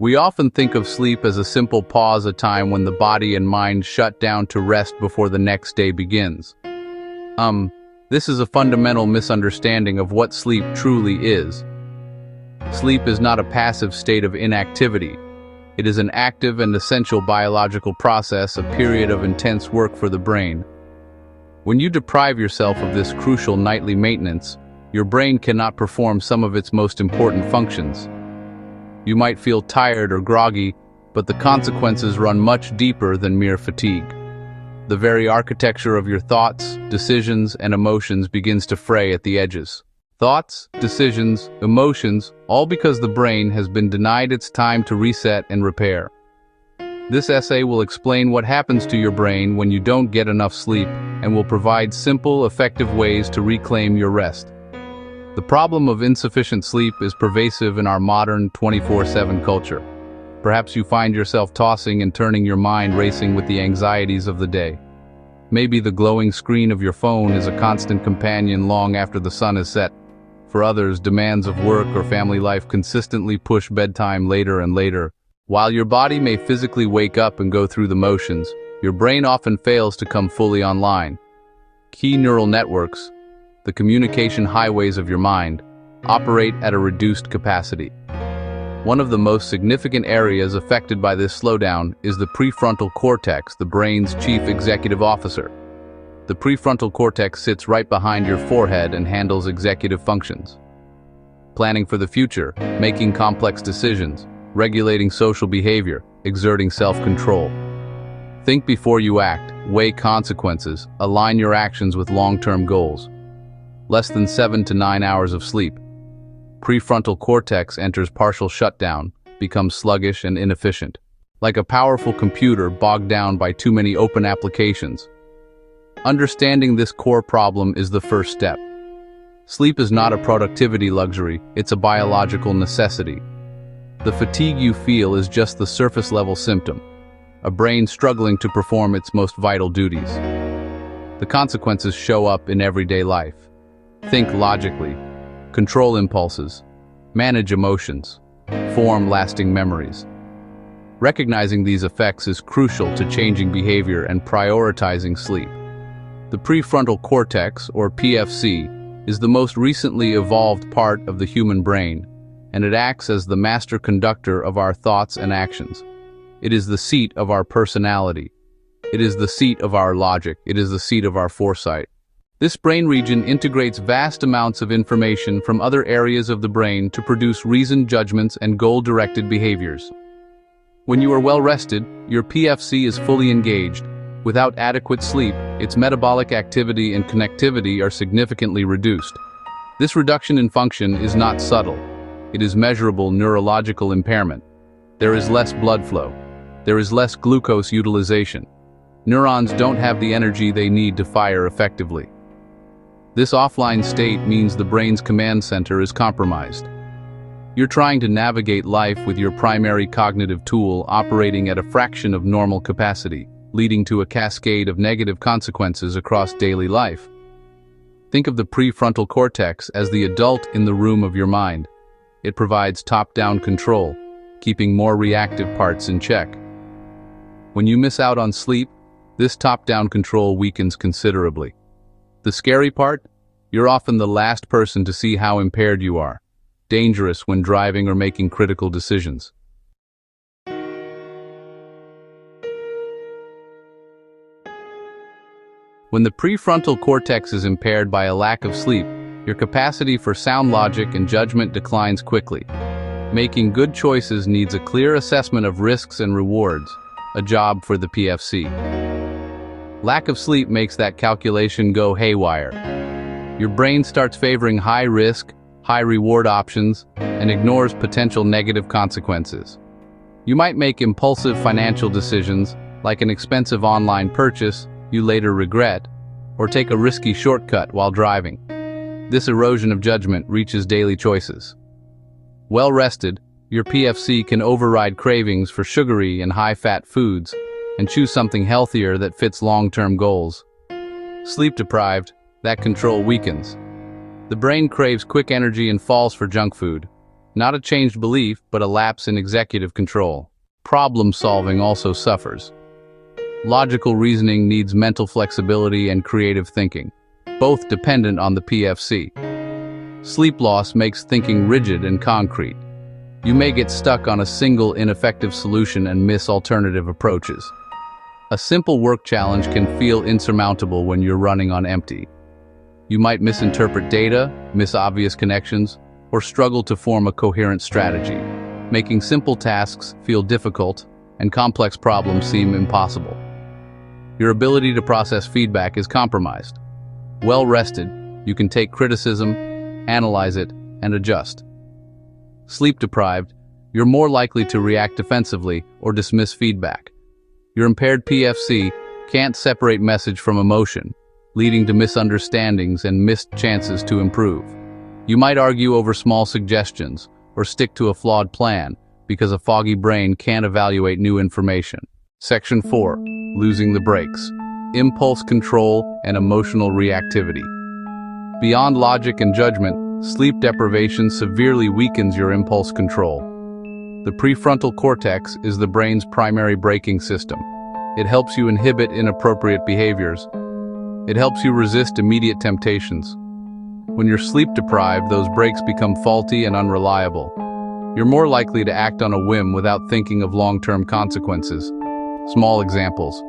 We often think of sleep as a simple pause, a time when the body and mind shut down to rest before the next day begins. This is a fundamental misunderstanding of what sleep truly is. Sleep is not a passive state of inactivity. It is an active and essential biological process, a period of intense work for the brain. When you deprive yourself of this crucial nightly maintenance, your brain cannot perform some of its most important functions. You might feel tired or groggy, but the consequences run much deeper than mere fatigue. The very architecture of your thoughts, decisions, and emotions begins to fray at the edges. Thoughts, decisions, emotions, all because the brain has been denied its time to reset and repair. This essay will explain what happens to your brain when you don't get enough sleep and will provide simple, effective ways to reclaim your rest. The problem of insufficient sleep is pervasive in our modern 24/7 culture. Perhaps you find yourself tossing and turning, your mind racing with the anxieties of the day. Maybe the glowing screen of your phone is a constant companion long after the sun is set. For others, demands of work or family life consistently push bedtime later and later. While your body may physically wake up and go through the motions, your brain often fails to come fully online. Key neural networks, the communication highways of your mind, operate at a reduced capacity. One of the most significant areas affected by this slowdown is the prefrontal cortex, the brain's chief executive officer. The prefrontal cortex sits right behind your forehead and handles executive functions. Planning for the future, making complex decisions, regulating social behavior, exerting self-control. Think before you act, weigh consequences, align your actions with long-term goals. Less than 7 to 9 hours of sleep. Prefrontal cortex enters partial shutdown, becomes sluggish and inefficient. Like a powerful computer bogged down by too many open applications. Understanding this core problem is the first step. Sleep is not a productivity luxury, it's a biological necessity. The fatigue you feel is just the surface-level symptom, a brain struggling to perform its most vital duties. The consequences show up in everyday life. Think logically, control impulses, manage emotions, form lasting memories. Recognizing these effects is crucial to changing behavior and prioritizing sleep. The prefrontal cortex, or PFC, is the most recently evolved part of the human brain, and it acts as the master conductor of our thoughts and actions. It is the seat of our personality. It is the seat of our logic. It is the seat of our foresight. This brain region integrates vast amounts of information from other areas of the brain to produce reasoned judgments and goal-directed behaviors. When you are well rested, your PFC is fully engaged. Without adequate sleep, its metabolic activity and connectivity are significantly reduced. This reduction in function is not subtle. It is measurable neurological impairment. There is less blood flow. There is less glucose utilization. Neurons don't have the energy they need to fire effectively. This offline state means the brain's command center is compromised. You're trying to navigate life with your primary cognitive tool operating at a fraction of normal capacity, leading to a cascade of negative consequences across daily life. Think of the prefrontal cortex as the adult in the room of your mind. It provides top-down control, keeping more reactive parts in check. When you miss out on sleep, this top-down control weakens considerably. The scary part? You're often the last person to see how impaired you are. Dangerous when driving or making critical decisions. When the prefrontal cortex is impaired by a lack of sleep, your capacity for sound logic and judgment declines quickly. Making good choices needs a clear assessment of risks and rewards, a job for the PFC. Lack of sleep makes that calculation go haywire. Your brain starts favoring high-risk, high-reward options and ignores potential negative consequences. You might make impulsive financial decisions, like an expensive online purchase you later regret, or take a risky shortcut while driving. This erosion of judgment reaches daily choices. Well rested, your PFC can override cravings for sugary and high-fat foods and choose something healthier that fits long-term goals. Sleep deprived, that control weakens. The brain craves quick energy and falls for junk food. Not a changed belief, but a lapse in executive control. Problem solving also suffers. Logical reasoning needs mental flexibility and creative thinking, both dependent on the PFC. Sleep loss makes thinking rigid and concrete. You may get stuck on a single ineffective solution and miss alternative approaches. A simple work challenge can feel insurmountable when you're running on empty. You might misinterpret data, miss obvious connections, or struggle to form a coherent strategy, making simple tasks feel difficult and complex problems seem impossible. Your ability to process feedback is compromised. Well rested, you can take criticism, analyze it, and adjust. Sleep deprived, you're more likely to react defensively or dismiss feedback. Your impaired PFC can't separate message from emotion, leading to misunderstandings and missed chances to improve. You might argue over small suggestions or stick to a flawed plan because a foggy brain can't evaluate new information. Section 4. Losing the brakes. Impulse control and emotional reactivity. Beyond logic and judgment, sleep deprivation severely weakens your impulse control. The prefrontal cortex is the brain's primary braking system. It helps you inhibit inappropriate behaviors. It helps you resist immediate temptations. When you're sleep deprived, those brakes become faulty and unreliable. You're more likely to act on a whim without thinking of long-term consequences. Small examples: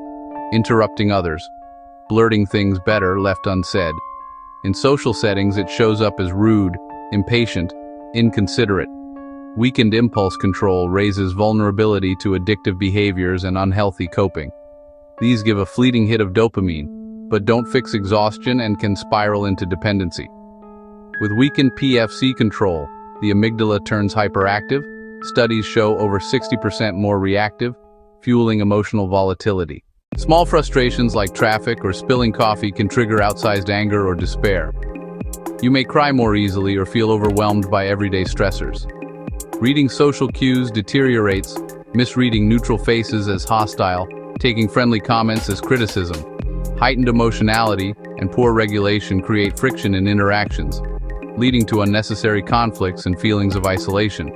interrupting others, blurting things better left unsaid. In social settings, it shows up as rude, impatient, inconsiderate. Weakened impulse control raises vulnerability to addictive behaviors and unhealthy coping. These give a fleeting hit of dopamine, but don't fix exhaustion and can spiral into dependency. With weakened PFC control, the amygdala turns hyperactive. Studies show over 60% more reactive, fueling emotional volatility. Small frustrations like traffic or spilling coffee can trigger outsized anger or despair. You may cry more easily or feel overwhelmed by everyday stressors. Reading social cues deteriorates, misreading neutral faces as hostile, taking friendly comments as criticism. Heightened emotionality and poor regulation create friction in interactions, leading to unnecessary conflicts and feelings of isolation.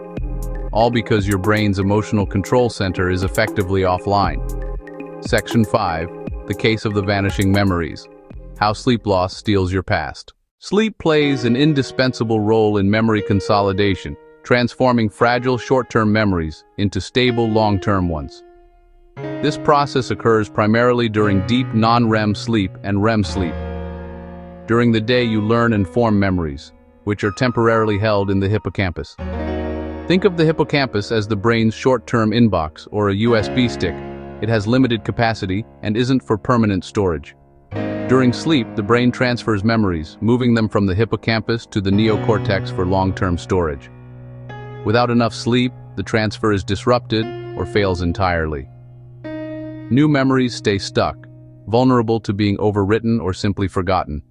All because your brain's emotional control center is effectively offline. Section 5. The case of the vanishing memories. How sleep loss steals your past. Sleep plays an indispensable role in memory consolidation, transforming fragile short-term memories into stable long-term ones. This process occurs primarily during deep non-REM sleep and REM sleep. During the day, you learn and form memories, which are temporarily held in the hippocampus. Think of the hippocampus as the brain's short-term inbox or a USB stick. It has limited capacity and isn't for permanent storage. During sleep, the brain transfers memories, moving them from the hippocampus to the neocortex for long-term storage. Without enough sleep, the transfer is disrupted or fails entirely. New memories stay stuck, vulnerable to being overwritten or simply forgotten.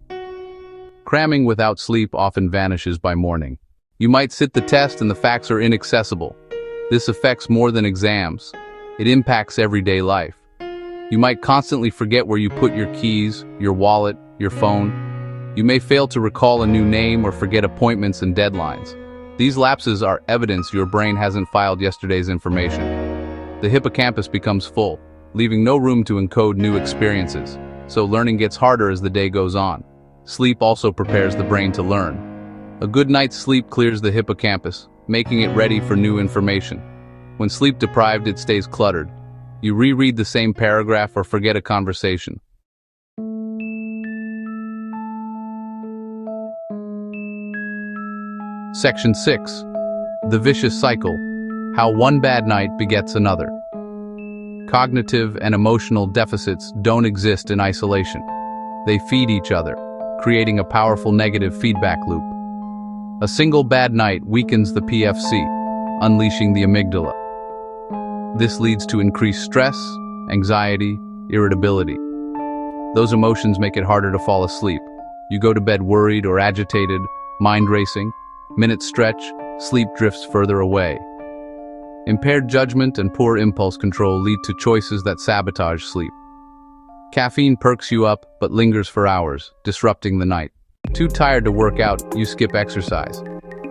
Cramming without sleep often vanishes by morning. You might sit the test and the facts are inaccessible. This affects more than exams. It impacts everyday life. You might constantly forget where you put your keys, your wallet, your phone. You may fail to recall a new name or forget appointments and deadlines. These lapses are evidence your brain hasn't filed yesterday's information. The hippocampus becomes full, leaving no room to encode new experiences, so learning gets harder as the day goes on. Sleep also prepares the brain to learn. A good night's sleep clears the hippocampus, making it ready for new information. When sleep deprived, it stays cluttered. You reread the same paragraph or forget a conversation. Section 6. The vicious cycle. How one bad night begets another. Cognitive and emotional deficits don't exist in isolation. They feed each other, creating a powerful negative feedback loop. A single bad night weakens the PFC, unleashing the amygdala. This leads to increased stress, anxiety, irritability. Those emotions make it harder to fall asleep. You go to bed worried or agitated, mind racing. Minutes stretch, sleep drifts further away. Impaired judgment and poor impulse control lead to choices that sabotage sleep. Caffeine perks you up but lingers for hours, disrupting the night. Too tired to work out, you skip exercise.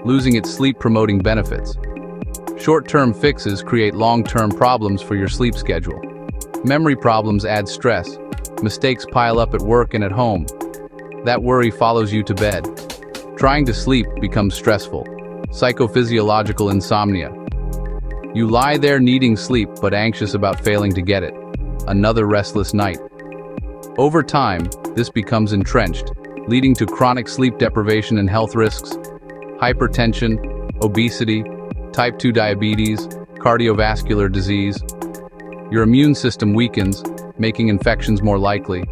losing its sleep-promoting benefits. Short-term fixes create long-term problems for your sleep schedule. Memory problems add stress. Mistakes pile up at work and at home. That worry follows you to bed. Trying to sleep becomes stressful. Psychophysiological insomnia. You lie there needing sleep but anxious about failing to get it. Another restless night. Over time, this becomes entrenched, leading to chronic sleep deprivation and health risks, hypertension, obesity, type 2 diabetes, cardiovascular disease. Your immune system weakens, making infections more likely.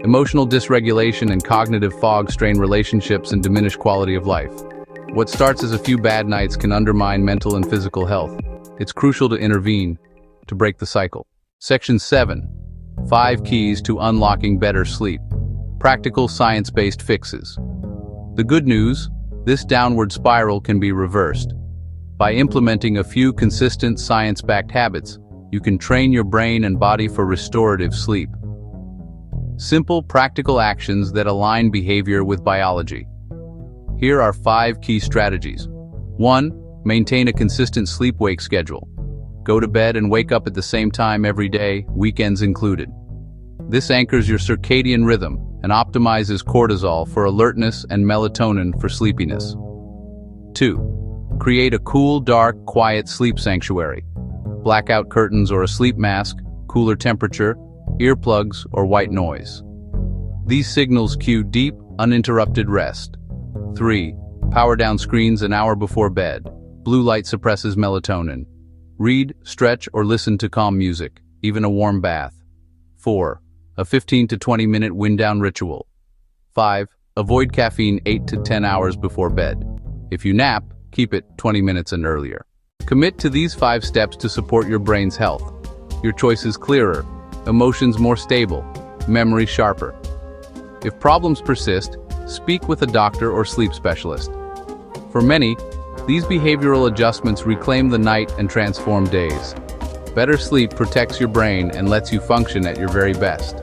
Emotional dysregulation and cognitive fog strain relationships and diminish quality of life. What starts as a few bad nights can undermine mental and physical health. It's crucial to intervene, to break the cycle. Section 7. 5 Keys to Unlocking Better Sleep. Practical science-based fixes. The good news, this downward spiral can be reversed. By implementing a few consistent science-backed habits, you can train your brain and body for restorative sleep. Simple, practical actions that align behavior with biology. Here are 5 key strategies. 1. Maintain a consistent sleep-wake schedule. Go to bed and wake up at the same time every day, weekends included. This anchors your circadian rhythm and optimizes cortisol for alertness and melatonin for sleepiness. 2. Create a cool, dark, quiet sleep sanctuary. Blackout curtains or a sleep mask, cooler temperature, earplugs, or white noise. These signals cue deep, uninterrupted rest. 3. Power down screens an hour before bed. Blue light suppresses melatonin. Read, stretch, or listen to calm music, even a warm bath. 4. A 15 to 20 minute wind-down ritual. 5. Avoid caffeine 8 to 10 hours before bed. If you nap, keep it 20 minutes and earlier. Commit to these 5 steps to support your brain's health. Your choice is clearer, emotions more stable, memory sharper. If problems persist, speak with a doctor or sleep specialist. For many, these behavioral adjustments reclaim the night and transform days. Better sleep protects your brain and lets you function at your very best.